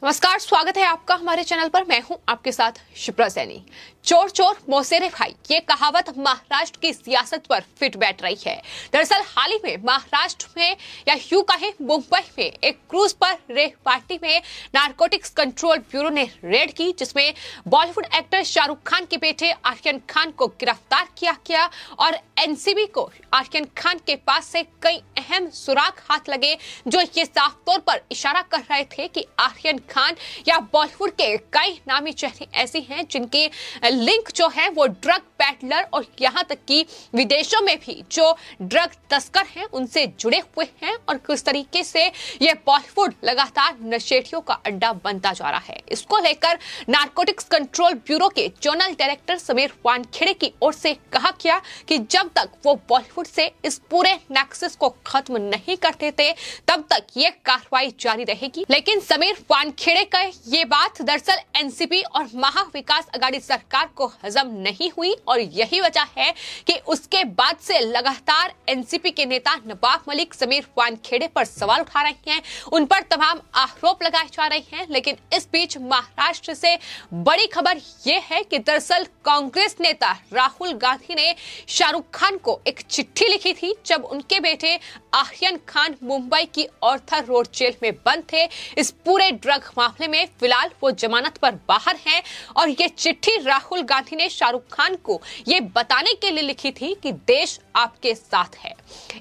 नमस्कार, स्वागत है आपका हमारे चैनल पर। मैं हूं आपके साथ शिप्रा सैनी। चोर चोर मौसेरे खाई, ये कहावत महाराष्ट्र की सियासत पर फिट बैठ रही है। दरअसल हाल ही में महाराष्ट्र में या यूं कहें मुंबई में एक क्रूज पर रेव पार्टी में नारकोटिक्स कंट्रोल ब्यूरो ने रेड की, जिसमें बॉलीवुड एक्टर शाहरुख खान के बेटे आर्यन खान को गिरफ्तार किया गया और एनसीबी को आर्यन खान के पास से कई अहम सुराग हाथ लगे, जो ये साफ तौर पर इशारा कर रहे थे कि आर्यन खान या बॉलीवुड के कई नामी चेहरे ऐसे हैं जिनके लिंक जो है वो ड्रग पैडलर और यहाँ तक कि विदेशों में भी जो ड्रग तस्कर हैं उनसे जुड़े हुए हैं। और किस तरीके से ये बॉलीवुड लगातार नशेड़ियों का अड्डा बनता जा रहा है, इसको लेकर नारकोटिक्स कंट्रोल ब्यूरो के जोनल डायरेक्टर समीर वानखेड़े की ओर से कहा गया कि जब तक वो बॉलीवुड से इस पूरे नेक्सस को खत्म नहीं कर देते तब तक ये कार्रवाई जारी रहेगी। लेकिन समीर वानखेड़े का ये बात दरअसल एनसीपी और महाविकास अघाड़ी सरकार को हजम नहीं हुई और यही वजह है कि उसके बाद से लगातार एनसीपी के नेता नवाब मलिक समीर वानखेड़े पर सवाल उठा रहे हैं, उन पर तमाम आरोप लगाए जा रहे हैं। लेकिन इस बीच महाराष्ट्र से बड़ी खबर यह है कि दरअसल कांग्रेस नेता राहुल गांधी ने शाहरुख खान को एक चिट्ठी लिखी थी जब उनके बेटे आर्यन खान मुंबई की ऑर्थर रोड जेल में बंद थे। इस पूरे ड्रग मामले में फिलहाल वो जमानत पर बाहर हैं और ये चिट्ठी राहुल गांधी ने शाहरुख खान को ये बताने के लिए लिखी थी कि देश आपके साथ है।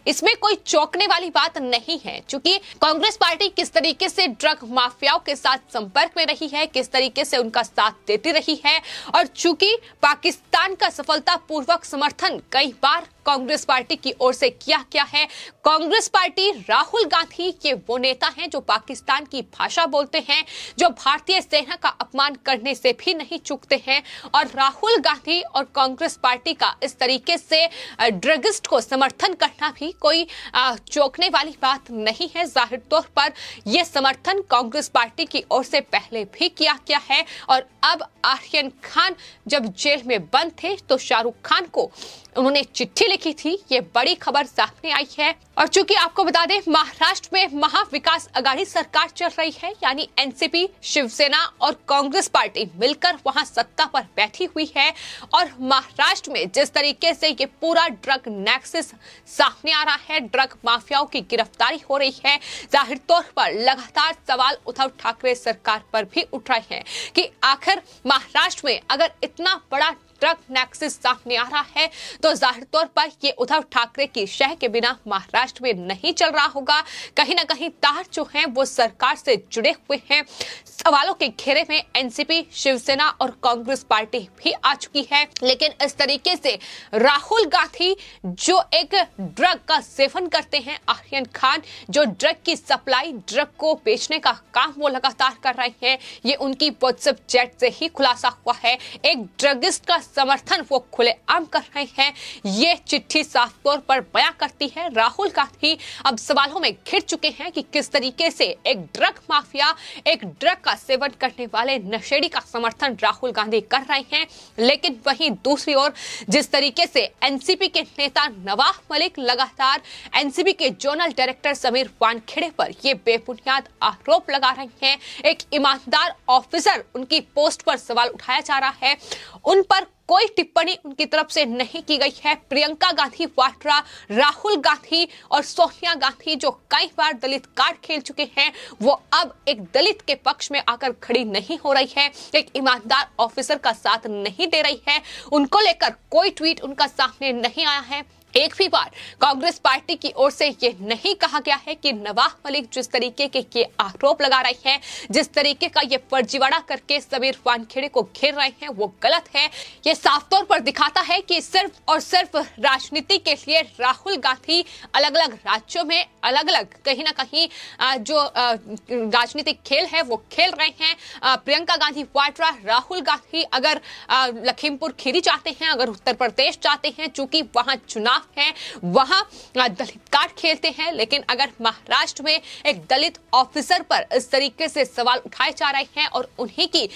इसमें कोई चौंकने वाली बात नहीं है, क्योंकि कांग्रेस पार्टी किस तरीके से ड्रग माफियाओं के साथ संपर्क में रही है, किस तरीके से उनका साथ देती रही है और चूंकि पाकिस्तान का सफलतापूर्वक समर्थन कई बार कांग्रेस पार्टी की ओर से किया गया है। कांग्रेस पार्टी, राहुल गांधी ये वो नेता हैं जो पाकिस्तान की भाषा बोलते हैं, जो भारतीय सेना का अपमान करने से भी नहीं चूकते हैं। और राहुल गांधी और कांग्रेस पार्टी का इस तरीके से ड्रगिस्ट को समर्थन करना भी कोई चौंकने वाली बात नहीं है। जाहिर तौर पर यह समर्थन कांग्रेस पार्टी की ओर से पहले भी किया गया है और अब आर्यन खान जब जेल में बंद थे तो शाहरुख खान को उन्होंने चिट्ठी लिखी थी। ये बड़ी खबर सामने आई है और चूंकि आपको बता दें महाराष्ट्र में महाविकास अघाड़ी सरकार चल रही है, यानी एनसीपी, शिवसेना और कांग्रेस पार्टी मिलकर वहां सत्ता पर बैठी हुई है और महाराष्ट्र में जिस तरीके से ये पूरा ड्रग नेक्सस सामने आ रहा है, ड्रग माफियाओं की गिरफ्तारी हो रही है, जाहिर तौर पर लगातार सवाल उद्धव ठाकरे सरकार पर भी उठ रहे हैं कि आखिर महाराष्ट्र में अगर इतना बड़ा ड्रग नेक्सस सामने आ रहा है तो जाहिर तौर पर ये उद्धव ठाकरे की शह के बिना महाराष्ट्र में नहीं चल रहा होगा। कहीं ना कहीं तार जो हैं वो सरकार से जुड़े हुए हैं। सवालों के घेरे में एनसीपी, शिवसेना और कांग्रेस पार्टी भी आ चुकी है। लेकिन इस तरीके से राहुल गांधी जो एक ड्रग का सेवन करते हैं, आर्यन खान जो ड्रग की सप्लाई, ड्रग को बेचने का काम वो लगातार कर रहे हैं, ये उनकी व्हाट्सएप चैट से ही खुलासा हुआ है। एक ड्रगिस्ट का समर्थन वो खुलेआम कर रहे हैं। ये चिट्ठी साफ तौर पर बयां करती है राहुल गांधी अब सवालों में घिर चुके हैं कि किस तरीके से एक ड्रग माफिया, एक ड्रग का सेवन करने वाले नशेड़ी का समर्थन राहुल गांधी कर रहे हैं। लेकिन वहीं दूसरी ओर जिस तरीके से एनसीपी के नेता नवाब मलिक लगातार एनसीपी के जोनल डायरेक्टर समीर वानखेड़े पर ये बेबुनियाद आरोप लगा रहे हैं, एक ईमानदार ऑफिसर उनकी पोस्ट पर सवाल उठाया जा रहा है, उन पर कोई टिप्पणी उनकी तरफ से नहीं की गई है। प्रियंका गांधी वाड्रा, राहुल गांधी और सोनिया गांधी जो कई बार दलित कार्ड खेल चुके हैं, वो अब एक दलित के पक्ष में आकर खड़ी नहीं हो रही है, एक ईमानदार ऑफिसर का साथ नहीं दे रही है। उनको लेकर कोई ट्वीट उनका सामने नहीं आया है। एक भी बार कांग्रेस पार्टी की ओर से ये नहीं कहा गया है कि नवाब मलिक जिस तरीके के ये आरोप लगा रहे हैं, जिस तरीके का ये फर्जीवाड़ा करके समीर वानखेड़े को घेर रहे हैं, वो गलत है। ये साफ तौर पर दिखाता है कि सिर्फ और सिर्फ राजनीति के लिए राहुल गांधी अलग अलग राज्यों में अलग अलग कहीं ना कहीं जो राजनीतिक खेल है वो खेल रहे हैं। प्रियंका गांधी वाड्रा, राहुल गांधी अगर लखीमपुर खीरी चाहते हैं, अगर उत्तर प्रदेश चाहते हैं, चूंकि वहां चुनाव है वहां दलित कार्ड खेलते हैं, लेकिन अगर महाराष्ट्र में एक दलित ऑफिसर पर इस तरीके से सवाल उठाए जा रहे हैं और उन्हीं की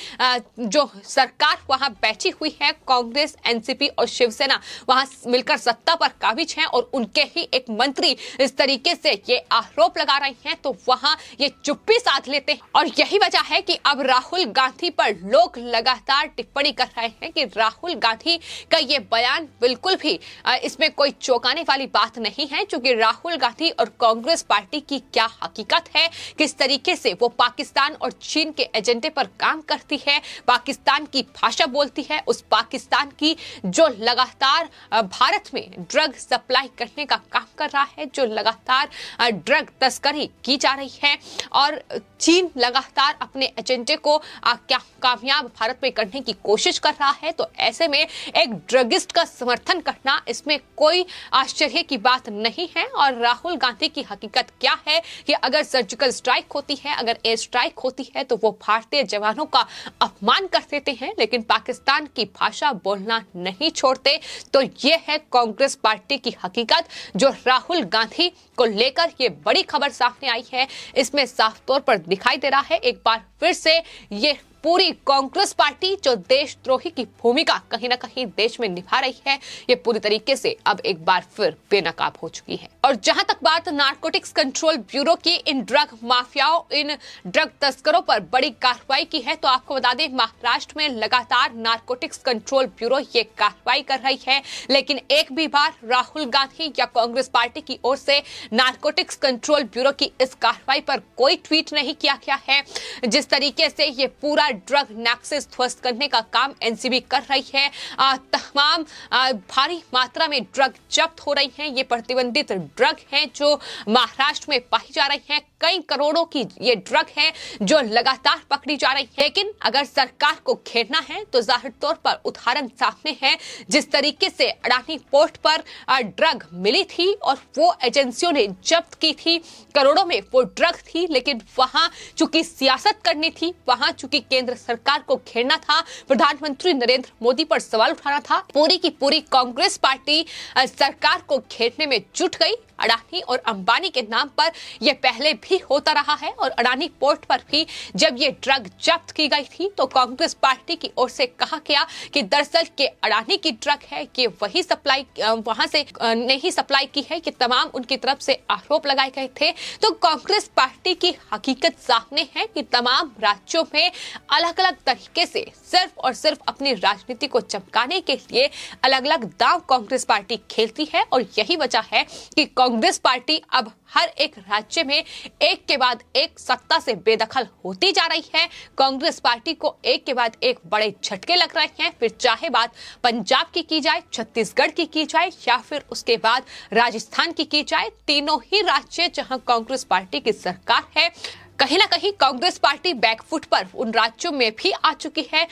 जो सरकार वहां बैठी हुई है, कांग्रेस, एनसीपी और शिवसेना वहां मिलकर सत्ता पर काबिज हैं और उनके ही एक मंत्री इस तरीके से ये आरोप लगा रहे हैं, तो वहां ये चुप्पी साध लेते हैं। और यही वजह है कि अब राहुल गांधी पर लोग लगातार टिप्पणी कर रहे हैं कि राहुल गांधी का ये बयान बिल्कुल भी इसमें कोई चौंकाने वाली बात नहीं है, क्योंकि राहुल गांधी और कांग्रेस पार्टी की क्या हकीकत है, किस तरीके से वो पाकिस्तान और चीन के एजेंडे पर काम करती है, पाकिस्तान की भाषा बोलती है, उस पाकिस्तान की जो लगातार भारत में ड्रग सप्लाई करने का काम कर रहा है, जो लगातार ड्रग तस्करी की जा रही है और चीन लगातार अपने एजेंडे को क्या कामयाब भारत में करने की कोशिश कर रहा है। तो ऐसे में एक ड्रगिस्ट का समर्थन करना इसमें कोई आश्चर्य की बात नहीं है। और राहुल गांधी की हकीकत क्या है कि अगर सर्जिकल स्ट्राइक होती है, अगर एयर स्ट्राइक होती है, तो वो भारतीय जवानों का अपमान कर देते हैं, लेकिन पाकिस्तान की भाषा बोलना नहीं छोड़ते। तो ये है कांग्रेस पार्टी की हकीकत, जो राहुल गांधी को लेकर ये बड़ी खबर सामने आई है। इसमें साफ तौर पर दिखाई दे रहा है एक बार फिर से ये पूरी कांग्रेस पार्टी जो देशद्रोही की भूमिका कहीं ना कहीं देश में निभा रही है, ये पूरी तरीके से अब एक बार फिर बेनकाब हो चुकी है। और जहां तक बात नारकोटिक्स कंट्रोल ब्यूरो की इन ड्रग माफियाओं, इन ड्रग तस्करों पर बड़ी कार्रवाई की है, तो आपको बता दें महाराष्ट्र में लगातार नारकोटिक्स कंट्रोल ब्यूरो ये कार्रवाई कर रही है, लेकिन एक भी बार राहुल गांधी या कांग्रेस पार्टी की ओर से नारकोटिक्स कंट्रोल ब्यूरो की इस कार्रवाई पर कोई ट्वीट नहीं किया गया है। जिस तरीके से ये पूरा ड्रग नेक्सस ध्वस्त करने का काम एनसीबी कर रही है, तमाम भारी मात्रा में ड्रग जब्त हो रही हैं। ये प्रतिबंधित ड्रग हैं जो महाराष्ट्र में पाई जा रही हैं। कई करोड़ों की ये ड्रग है जो लगातार पकड़ी जा रही है। लेकिन अगर सरकार को घेरना है तो जाहिर तौर पर उदाहरण सामने है, जिस तरीके से अडानी पोर्ट पर ड्रग मिली थी और वो एजेंसियों ने जब्त की थी, करोड़ों में वो ड्रग थी, लेकिन वहां चूंकि सियासत करनी थी, वहां चूंकि केंद्र सरकार को घेरना था, प्रधानमंत्री नरेंद्र मोदी पर सवाल उठाना था, पूरी की पूरी कांग्रेस पार्टी सरकार को घेरने में जुट गई। अडानी और अंबानी के नाम पर यह पहले भी होता रहा है और अडानी पोर्ट पर भी जब ये ड्रग जब्त की गई थी तो कांग्रेस पार्टी की ओर से कहा गया कि दरअसल के अडानी की ड्रग है कि वही सप्लाई वहां से नहीं सप्लाई की है, कि तमाम उनकी तरफ से आरोप लगाए गए थे। तो कांग्रेस पार्टी की हकीकत सामने है कि तमाम राज्यों में अलग अलग तरीके से सिर्फ और सिर्फ अपनी राजनीति को चमकाने के लिए अलग अलग दांव कांग्रेस पार्टी खेलती है। और यही वजह है कि कांग्रेस पार्टी अब हर एक राज्य में एक के बाद एक सत्ता से बेदखल होती जा रही है। कांग्रेस पार्टी को एक के बाद एक बड़े झटके लग रहे हैं, फिर चाहे बात पंजाब की जाए, छत्तीसगढ़ की जाए या फिर उसके बाद राजस्थान की जाए, तीनों ही राज्य जहां कांग्रेस पार्टी की सरकार है, कहीं ना कहीं कांग्रेस पार्टी बैकफुट पर उन राज्यों में भी आ चुकी है।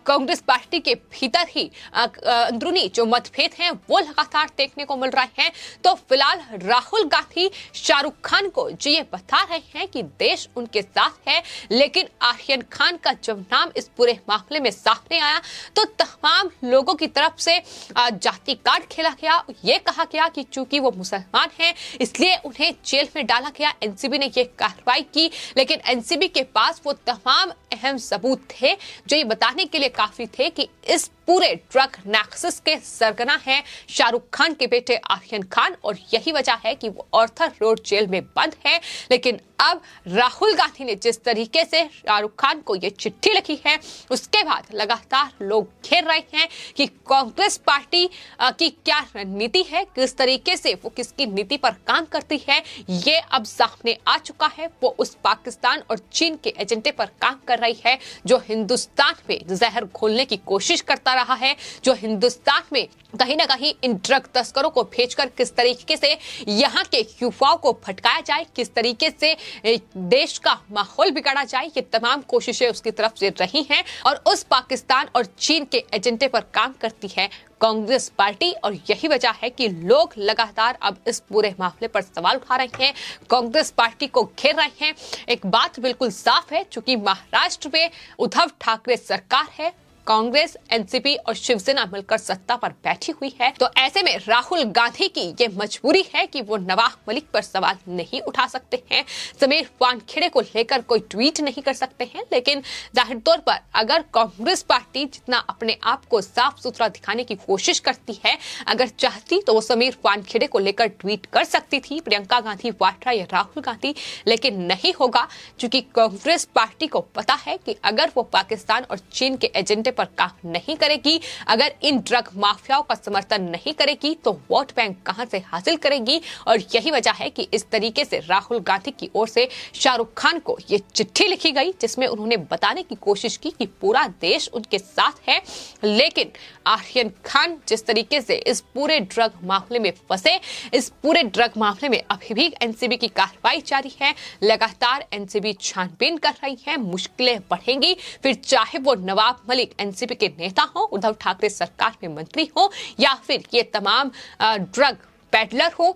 कांग्रेस पार्टी के भीतर ही अंदरूनी जो मतभेद हैं वो लगातार देखने को मिल रहे हैं। तो फिलहाल राहुल गांधी शाहरुख खान को जो ये बता रहे हैं कि देश उनके साथ है, लेकिन आर्यन खान का जब नाम इस पूरे मामले में सामने आया तो तमाम लोगों की तरफ से जाति कार्ड खेला गया। ये कहा गया कि चूंकि वो मुसलमान हैं इसलिए उन्हें जेल में डाला गया। एनसीबी ने ये कार्रवाई की, लेकिन एनसीबी के पास वो तमाम अहम सबूत थे जो ये बताने के लिए काफी थे कि इस पूरे ड्रग नेक्सस के सरगना है शाहरुख खान के बेटे आर्यन खान, और यही वजह है कि वो आर्थर रोड जेल में बंद है। लेकिन अब राहुल गांधी ने जिस तरीके से शाहरुख खान को ये चिट्ठी लिखी है, उसके बाद लगातार लोग घेर रहे हैं कि कांग्रेस पार्टी की क्या रणनीति है, किस तरीके से वो किसकी नीति पर काम करती है, ये अब सामने आ चुका है। वो उस पाकिस्तान और चीन के एजेंडे पर काम कर रही है जो हिंदुस्तान में जहर घोलने की कोशिश करता रहा है, जो हिंदुस्तान में कहीं ना कहीं इन ड्रग तस्करों को भेजकर किस तरीके से यहाँ के युवाओं को भटकाया जाए, किस तरीके से देश का माहौल बिगाड़ा जाए, ये तमाम कोशिशें उसकी तरफ से रही हैं। और उस पाकिस्तान और चीन के एजेंडे पर काम करती है कांग्रेस पार्टी, और यही वजह है कि लोग लगातार अब इस पूरे मामले पर सवाल उठा रहे हैं, कांग्रेस पार्टी को घेर रहे हैं। एक बात बिल्कुल साफ है, चूंकि महाराष्ट्र में उद्धव ठाकरे सरकार है, कांग्रेस, एनसीपी और शिवसेना मिलकर सत्ता पर बैठी हुई है, तो ऐसे में राहुल गांधी की ये मजबूरी है कि वो नवाब मलिक पर सवाल नहीं उठा सकते हैं, समीर वानखेड़े को लेकर कोई ट्वीट नहीं कर सकते हैं। लेकिन जाहिर तौर पर अगर कांग्रेस पार्टी जितना अपने आप को साफ सुथरा दिखाने की कोशिश करती है, अगर चाहती तो वो समीर वानखेड़े को लेकर ट्वीट कर सकती थी, प्रियंका गांधी वाड्रा या राहुल गांधी, लेकिन नहीं होगा, क्योंकि कांग्रेस पार्टी को पता है कि अगर वो पाकिस्तान और चीन के एजेंडे पर काम नहीं करेगी, अगर इन ड्रग माफियाओं का समर्थन नहीं करेगी, तो वोट बैंक कहां से हासिल करेगी। और यही वजह है कि इस तरीके से राहुल गांधी की ओर से शाहरुख खान को ये चिट्ठी लिखी गई, जिसमें उन्होंने बताने की कोशिश की कि पूरा देश उनके साथ है। लेकिन आर्यन खान जिस तरीके से इस पूरे ड्रग मामले में फंसे, इस पूरे ड्रग मामले में अभी भी एनसीबी की कार्रवाई जारी है, लगातार एनसीबी छानबीन कर रही है, मुश्किलें बढ़ेंगी, फिर चाहे वो नवाब मलिक एनसीबी के नेता हो, उद्धव ठाकरे सरकार में मंत्री हो, या फिर ये तमाम ड्रग पेडलर हो,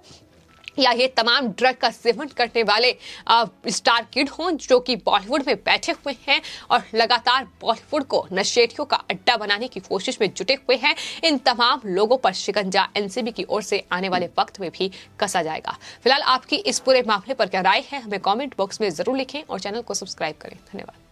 या ये तमाम ड्रग का सेवन करने वाले स्टार किड हों जो कि बॉलीवुड में बैठे हुए हैं और लगातार बॉलीवुड को नशेड़ियों का अड्डा बनाने की कोशिश में जुटे हुए हैं। इन तमाम लोगों पर शिकंजा एनसीबी की ओर से आने वाले वक्त में भी कसा जाएगा। फिलहाल आपकी इस पूरे मामले पर क्या राय है, हमें कमेंट बॉक्स में जरूर लिखें और चैनल को सब्सक्राइब करें। धन्यवाद।